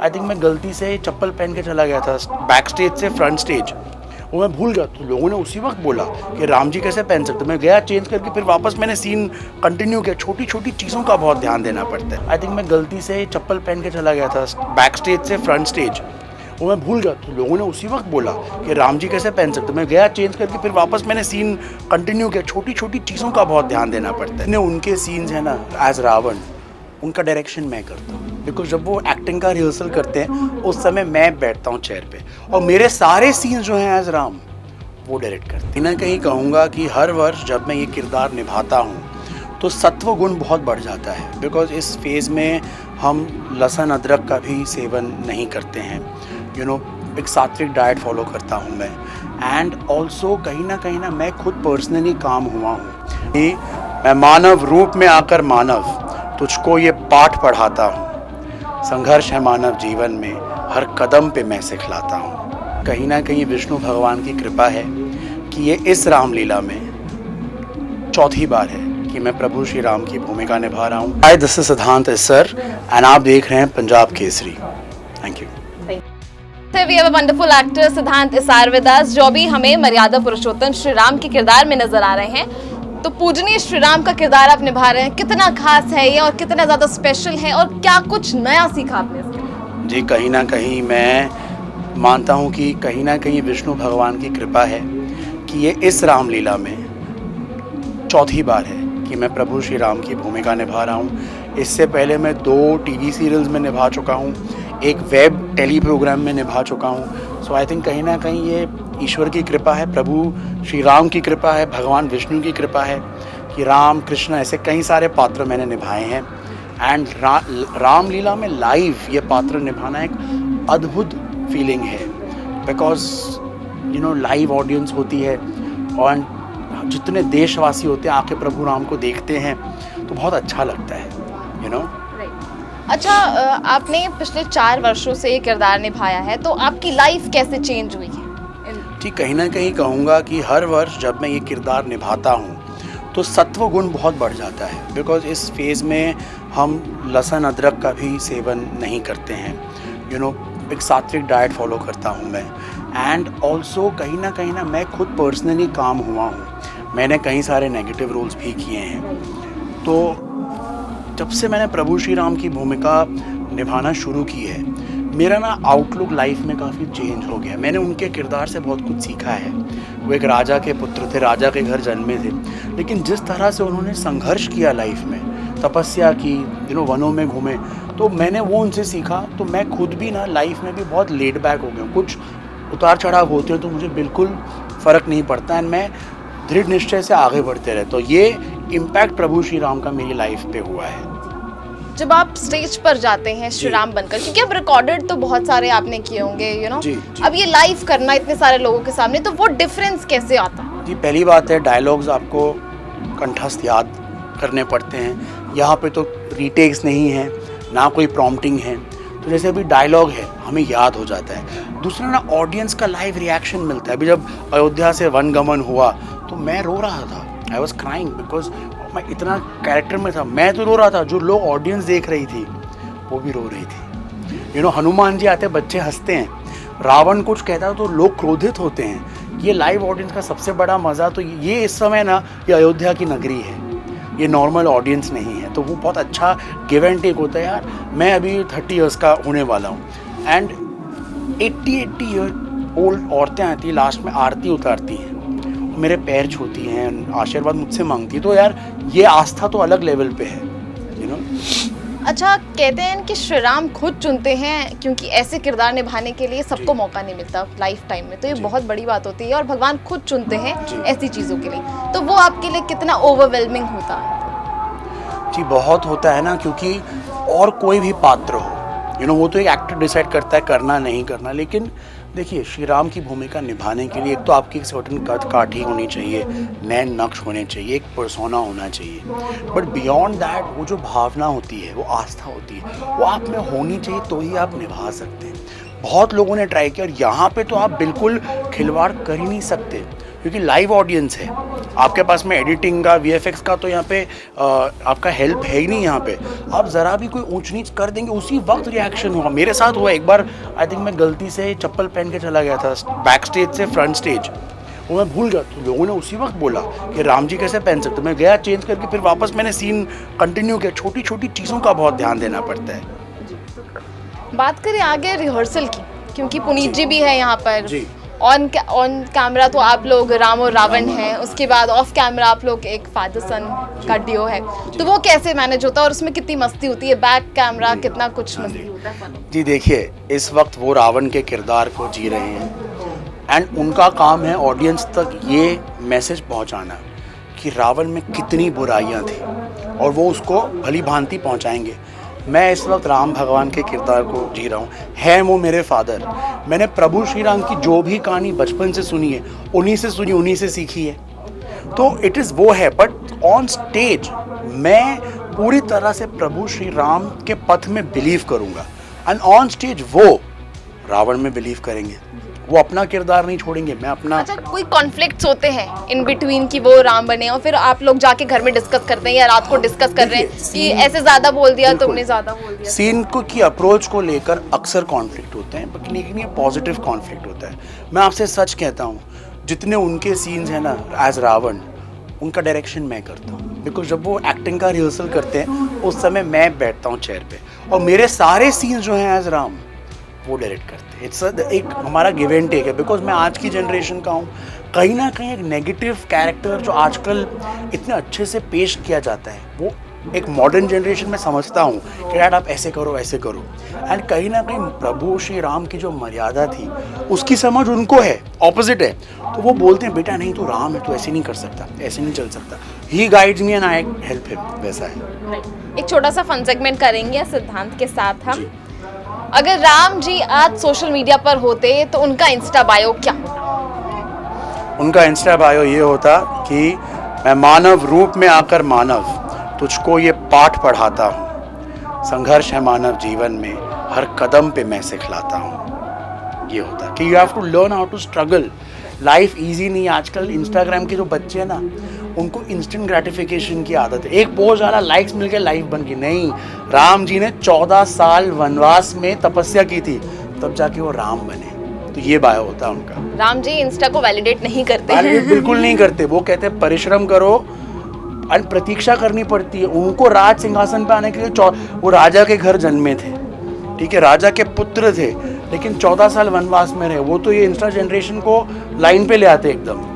I think मैं गलती से चप्पल पहन के चला गया था बैक स्टेज से फ्रंट स्टेज, वो मैं भूल गया। तो लोगों ने उसी वक्त बोला कि राम जी कैसे पहन सकते। मैं गया चेंज करके, फिर वापस मैंने सीन कंटिन्यू किया। छोटी छोटी चीज़ों का बहुत ध्यान देना पड़ता है। आई थिंक मैं गलती से चप्पल पहन के चला गया था बैक स्टेज से फ्रंट स्टेज, वो मैं भूल गया। तो लोगों ने उसी वक्त बोला कि राम जी कैसे पहन सकते। मैं गया चेंज करके, फिर वापस मैंने सीन कंटिन्यू किया। छोटी छोटी चीज़ों का बहुत ध्यान देना पड़ता है। उनके सीन्स है ना एज रावण, उनका डायरेक्शन मैं करता हूँ। बिकॉज जब वो एक्टिंग का रिहर्सल करते हैं उस समय मैं बैठता हूँ चेयर पे, और मेरे सारे सीन्स जो हैं एज राम वो डायरेक्ट करते हैं। कहीं ना कहीं कहूँगा कि हर वर्ष जब मैं ये किरदार निभाता हूँ तो सत्व गुण बहुत बढ़ जाता है। बिकॉज इस फेज़ में हम लहसुन अदरक का भी सेवन नहीं करते हैं। एक सात्विक डाइट फॉलो करता हूँ मैं। एंड ऑल्सो कहीं ना मैं खुद पर्सनली काम हुआ हूँ कि मैं मानव रूप में आकर मानव तुझको ये पाठ पढ़ाता हूँ। संघर्ष है मानव जीवन में, हर कदम पे मैं सिखलाता हूँ। कहीं ना कहीं विष्णु भगवान की कृपा है कि ये इस रामलीला में चौथी बार है कि मैं प्रभु श्री राम की भूमिका निभा रहा हूँ। हाय, दिस इज सिद्धांत सर एंड आप देख रहे हैं Punjab Kesari. Thank you. We have a wonderful actor सिद्धांत इसार with us, जो भी हमें मर्यादा पुरुषोत्तम श्री राम के किरदार में नजर आ रहे हैं। तो पूजनीय श्री राम का किरदार आप निभा रहे हैं, कितना खास है ये और कितना ज़्यादा स्पेशल है, और क्या कुछ नया सीखा आपने इसके? जी, कहीं ना कहीं मैं मानता हूँ कि कहीं ना कहीं विष्णु भगवान की कृपा है कि ये इस रामलीला में चौथी बार है कि मैं प्रभु श्री राम की भूमिका निभा रहा हूँ। इससे पहले मैं 2 टीवी सीरियल्स में निभा चुका हूँ, एक वेब टेली प्रोग्राम में निभा चुका हूँ। सो आई थिंक कहीं ना कहीं ये ईश्वर की कृपा है, प्रभु श्री राम की कृपा है, भगवान विष्णु की कृपा है कि राम कृष्ण ऐसे कई सारे पात्र मैंने निभाए हैं। एंड रामलीला में लाइव ये पात्र निभाना एक अद्भुत फीलिंग है। बिकॉज लाइव ऑडियंस होती है और जितने देशवासी होते हैं आके प्रभु राम को देखते हैं तो बहुत अच्छा लगता है। अच्छा, आपने पिछले 4 वर्षों से ये किरदार निभाया है, तो आपकी लाइफ कैसे चेंज हुई है? जी, कहीं ना कहीं कहूँगा कि हर वर्ष जब मैं ये किरदार निभाता हूँ तो सत्व गुण बहुत बढ़ जाता है। बिकॉज इस फेज़ में हम लहसुन अदरक का भी सेवन नहीं करते हैं। एक सात्विक डाइट फॉलो करता हूँ मैं। एंड ऑल्सो कहीं ना मैं खुद पर्सनली काम हुआ हूँ। मैंने कई सारे नेगेटिव रोल्स भी किए हैं। तो जब से मैंने प्रभु श्री राम की भूमिका निभाना शुरू की है, मेरा ना आउटलुक लाइफ में काफ़ी चेंज हो गया। मैंने उनके किरदार से बहुत कुछ सीखा है। वो एक राजा के पुत्र थे, राजा के घर जन्मे थे, लेकिन जिस तरह से उन्होंने संघर्ष किया लाइफ में, तपस्या की, वनों में घूमे, तो मैंने वो उनसे सीखा। तो मैं खुद भी ना लाइफ में भी बहुत लेड बैक हो गया। कुछ उतार चढ़ाव होते हैं तो मुझे बिल्कुल फ़र्क नहीं पड़ता है, मैं दृढ़ निश्चय से आगे बढ़ते रहे। तो ये इम्पैक्ट प्रभु श्री राम का मेरी लाइफ पे हुआ है। जब आप स्टेज पर जाते हैं श्री राम बनकर, क्योंकि अब रिकॉर्डेड तो बहुत सारे आपने किए होंगे, जी। अब ये लाइव करना इतने सारे लोगों के सामने, तो वो डिफरेंस कैसे आता है? जी, पहली बात है डायलॉग्स आपको कंठस्थ याद करने पड़ते हैं। यहाँ पे तो रीटेक्स नहीं है, ना कोई प्रॉम्प्टिंग है, तो जैसे अभी डायलॉग है हमें याद हो जाता है। दूसरा ना ऑडियंस का लाइव रिएक्शन मिलता है। अभी जब अयोध्या से वनगमन हुआ तो मैं रो रहा था, आई वॉज क्राइंग, बिकॉज मैं इतना कैरेक्टर में था। मैं तो रो रहा था, जो लोग ऑडियंस देख रही थी वो भी रो रही थी। हनुमान जी आते बच्चे हंसते हैं, रावण कुछ कहता है तो लोग क्रोधित होते हैं। ये लाइव ऑडियंस का सबसे बड़ा मज़ा तो ये इस समय ना ये अयोध्या की नगरी है, ये नॉर्मल ऑडियंस नहीं है। तो वो बहुत अच्छा गिव एंड टेक होता है। यार मैं अभी 30 ईयर्स का होने वाला हूँ एंड 80 ईयर ओल्ड औरतें आती हैं, लास्ट में आरती उतारती हैं, मेरे पैर छूती हैं, आशीर्वाद मुझसे मांगती है। तो यार ये आस्था तो अलग लेवल पे है। अच्छा, कहते हैं कि श्री राम खुद चुनते हैं, क्योंकि ऐसे किरदार निभाने के लिए सबको मौका नहीं मिलता लाइफ टाइम में, तो ये बहुत बड़ी बात होती है। और भगवान खुद चुनते हैं ऐसी चीज़ों के लिए, तो वो आपके लिए कितना ओवरवेलमिंग होता है? जी, बहुत होता है ना, क्योंकि और कोई भी पात्र हो, वो तो एक एक्टर डिसाइड करता है करना नहीं करना। लेकिन देखिए, श्री राम की भूमिका निभाने के लिए एक तो आपकी एक सर्टन कद काठी होनी चाहिए, नैन नक्श होने चाहिए, एक पर्सोना होना चाहिए। बट बियॉन्ड दैट वो जो भावना होती है, वो आस्था होती है, वो आप में होनी चाहिए, तो ही आप निभा सकते हैं। बहुत लोगों ने ट्राई किया और यहाँ पे तो आप बिल्कुल खिलवाड़ कर ही नहीं सकते। क्योंकि लाइव ऑडियंस है, आपके पास में एडिटिंग का VFX का तो यहाँ पे आपका हेल्प है ही नहीं। यहाँ पे आप ज़रा भी कोई ऊंच नीच कर देंगे उसी वक्त रिएक्शन होगा। मेरे साथ हुआ एक बार, आई थिंक मैं गलती से चप्पल पहन के चला गया था बैक स्टेज से फ्रंट स्टेज, वो मैं भूल गया, तो लोगों ने उसी वक्त बोला कि राम जी कैसे पहन सकते। मैं गया चेंज करके फिर वापस मैंने सीन कंटिन्यू किया। छोटी छोटी चीज़ों का बहुत ध्यान देना पड़ता है। बात करें आगे रिहर्सल की, क्योंकि पुनीत जी भी है यहाँ पर। जी। ऑन कैमरा तो आप लोग राम और रावण हैं, उसके बाद ऑफ कैमरा आप लोग एक फादर सन का डियो है, तो वो कैसे मैनेज होता है और उसमें कितनी मस्ती होती है? बैक कैमरा कितना कुछ मस्ती होता है? जी देखिए, इस वक्त वो रावण के किरदार को जी रहे हैं एंड उनका काम है ऑडियंस तक ये मैसेज पहुंचाना कि रावण में कितनी बुराइयां थी और वो उसको भली भांति पहुंचाएंगे। मैं इस वक्त राम भगवान के किरदार को जी रहा हूँ, है वो मेरे फादर। मैंने प्रभु श्री राम की जो भी कहानी बचपन से सुनी है, उन्हीं से सुनी, उन्हीं से सीखी है, तो इट इज़ वो है। बट ऑन स्टेज मैं पूरी तरह से प्रभु श्री राम के पथ में बिलीव करूँगा एंड ऑन स्टेज वो रावण में बिलीव करेंगे, वो अपना किरदार नहीं छोड़ेंगे, मैं अपना। अच्छा, कोई कॉन्फ्लिक्ट्स होते हैं इन बिटवीन कि वो राम बने और फिर आप लोग जाके घर में डिस्कस करते हैं या रात को डिस्कस कर रहे हैं कि ऐसे ज़्यादा बोल दिया, तुमने ज़्यादा बोल दिया? सीन को की अप्रोच को लेकर अक्सर कॉन्फ्लिक्ट होते हैं, लेकिन ये पॉजिटिव कॉन्फ्लिक्ट होता है। मैं आपसे सच कहता हूँ, जितने उनके सीन्स हैं ना एज रावण, उनका डायरेक्शन मैं करता हूँ। बिकॉज जब वो एक्टिंग का रिहर्सल करते हैं उस समय मैं बैठता हूँ चेयर पे और मेरे सारे सीन्स जो हैं एज राम वो डायरेक्ट करते हैं। इट्स एक हमारा गिव एंड टेक है। बिकॉज मैं आज की जनरेशन का हूँ, कहीं ना कहीं एक नेगेटिव कैरेक्टर जो आजकल इतने अच्छे से पेश किया जाता है, वो एक मॉडर्न जनरेशन में समझता हूँ कि यार आप ऐसे करो ऐसे करो, एंड कहीं ना कहीं प्रभु श्री राम की जो मर्यादा थी उसकी समझ उनको है, ऑपोजिट है। तो वो बोलते हैं बेटा नहीं, तू राम है, तू ऐसे नहीं कर सकता, ऐसे नहीं चल सकता। He guides me and I help him, वैसा है। एक छोटा सा फन सेगमेंट करेंगे सिद्धांत के साथ हम। अगर राम जी आज सोशल मीडिया पर होते तो उनका इंस्टा बायो क्या? उनका इंस्टा बायो ये होता कि मैं मानव रूप में आकर मानव तुझको ये पाठ पढ़ाता हूँ, संघर्ष है मानव जीवन में, हर कदम पे मैं सिखलाता हूँ। ये होता कि you have to learn how to struggle. Life easy नहीं है। आजकल इंस्टाग्राम के जो बच्चे हैं ना, उनको इंस्टेंट ग्रेटिफिकेशन की आदत है। एक पोस्ट डाला, लाइक्स मिल गए, लाइफ बन गई। नहीं, राम जी ने 14 साल वनवास में तपस्या की थी, तब जाके वो राम बने। तो ये बायो होता है उनका। राम जी इंस्टा को वैलिडेट नहीं करते। वैलिडेट बिल्कुल नहीं करते। वो कहते हैं परिश्रम करो और प्रतीक्षा करनी पड़ती है। उनको राज सिंहासन पे आने के लिए वो राजा के घर जन्मे थे, ठीक है, राजा के पुत्र थे, लेकिन 14 साल वनवास में रहे। वो तो ये इंस्टा जनरेशन को लाइन पे ले आते एकदम।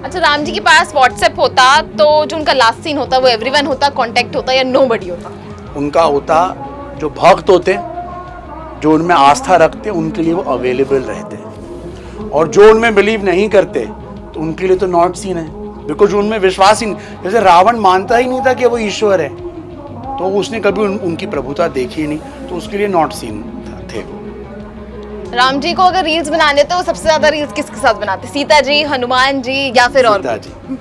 अच्छा, राम जी के पास व्हाट्सएप होता तो जो उनका लास्ट सीन होता वो एवरीवन होता, कांटेक्ट होता या नोबडी होता? उनका होता जो भक्त होते, जो उनमें आस्था रखते, उनके लिए वो अवेलेबल रहते, और जो उनमें बिलीव नहीं करते तो उनके लिए तो नॉट सीन है। बिकॉज उनमें विश्वास ही नहीं। जैसे रावण मानता ही नहीं था कि वो ईश्वर है, तो उसने कभी उनकी प्रभुता देखी ही नहीं, तो उसके लिए नॉट सीन थे। राम जी को अगर रील्स बनाने तो सबसे ज्यादा रील्स किसके साथ बनाते? सीता जी, हनुमान जी या फिर और?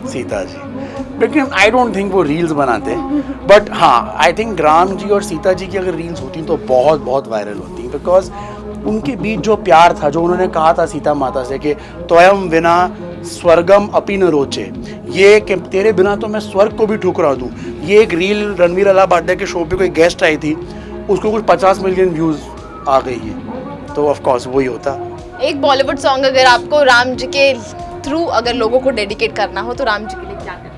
सीता जी। लेकिन आई डोंट थिंक वो रील्स बनाते, बट हाँ, आई थिंक राम जी और सीता जी की अगर रील्स होती तो बहुत बहुत वायरल होती, बिकॉज उनके बीच जो प्यार था, जो उन्होंने कहा था सीता माता से कि त्वयं विना स्वर्गम अपि न रोचे, ये कि तेरे बिना तो मैं स्वर्ग को भी ठुकरा दूं। ये एक रील रणवीर अलाहाबादी के शो पे कोई गेस्ट आई थी, उसको कुछ 50 मिलियन व्यूज आ गई है, तो ऑफ कोर्स वही होता। एक बॉलीवुड सॉन्ग अगर आपको राम जी के थ्रू अगर लोगों को डेडिकेट करना हो तो राम जी के लिए क्या करना?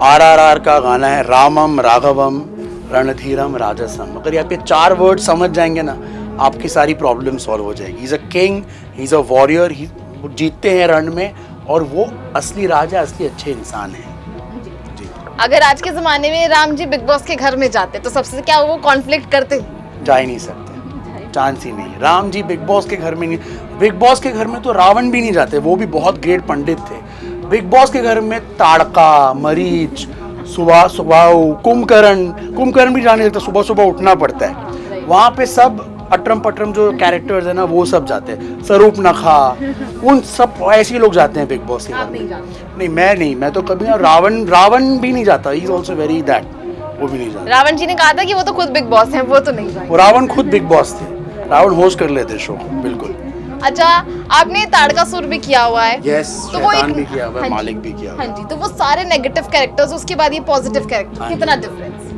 RRR का गाना है, रामम राघवम रणधीरम राजसम। अगर यहाँ पे 4 वर्ड समझ जाएंगे ना, आपकी सारी प्रॉब्लम सॉल्व हो जाएगी। He is a king, he is a warrior, वो जीतते हैं रण में, और वो असली राजा, असली अच्छे इंसान हैं। जी। अगर आज के ज़माने में राम जी बिग बॉस के घर में जाते तो सबसे क्या वो कॉन्फ्लिक्ट करते? जा ही नहीं सकते, चांस ही नहीं। राम जी बिग बॉस के घर में नहीं। बिग बॉस के घर में तो रावण भी नहीं जाते, वो भी बहुत ग्रेट पंडित थे। बिग बॉस के घर में ताड़का, मरीच, सुबाऊ, कुंभकर्ण भी जाने देता, सुबह सुबह उठना पड़ता है। वहाँ पे सब अटरम पटरम जो कैरेक्टर्स है ना, वो सब जाते हैं। स्वरूप नखा, उन सब ऐसे ही लोग जाते हैं बिग बॉस के घर में। नहीं, मैं नहीं, मैं तो कभी ना, रावण भी नहीं जाता। He is also very that, वो भी नहीं जाता। रावण जी ने कहा था कि वो तो खुद बिग बॉस हैं, वो तो नहीं जाएंगे। वो रावण खुद बिग बॉस थे, रावण होस्ट कर लेते शो, बिल्कुल। अच्छा, आपने ताड़कासुर भी किया हुआ है। यस, तो वो शैतान एक- भी किया हुआ हाँ है, जी। मालिक भी किया हुआ हाँ है। जी, तो वो सारे नेगेटिव कैरेक्टर्स, उसके बाद ये पॉजिटिव कैरेक्टर, हाँ जी। कितना डिफरेंस?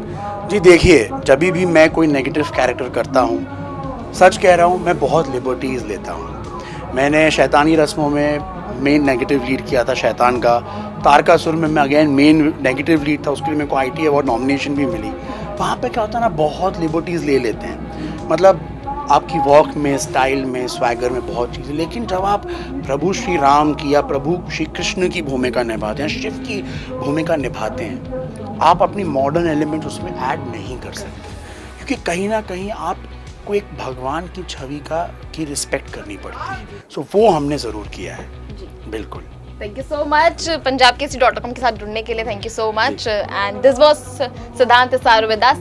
जी देखिए, जब भी मैं कोई नेगेटिव कैरेक्टर करता हूँ, सच कह रहा हूँ, मैं बहुत लिबर्टीज़ लेता हूँ। मैंने शैतानी रस्मों में मेन नेगेटिव लीड किया था शैतान का। तारकासुर में मैं अगेन मेन नेगेटिव लीड था, उसके लिए मेरे को आईटी अवार्ड नॉमिनेशन भी मिली। वहाँ पे क्या होता है ना, बहुत लिबर्टीज़ ले लेते हैं, मतलब आपकी वॉक में, स्टाइल में, स्वैगर में बहुत चीज़ें। लेकिन जब आप प्रभु श्री राम की या प्रभु श्री कृष्ण की भूमिका निभाते हैं, शिव की भूमिका निभाते हैं, आप अपनी मॉडर्न एलिमेंट उसमें ऐड नहीं कर सकते, क्योंकि कहीं ना कहीं आपको एक भगवान की छवि की रिस्पेक्ट करनी पड़ती है। सो वो हमने ज़रूर किया है, बिल्कुल। Thank you so much Punjab केसरी.com के साथ जुड़ने के लिए। Thank you so much and this was Siddhant सारुवेदास।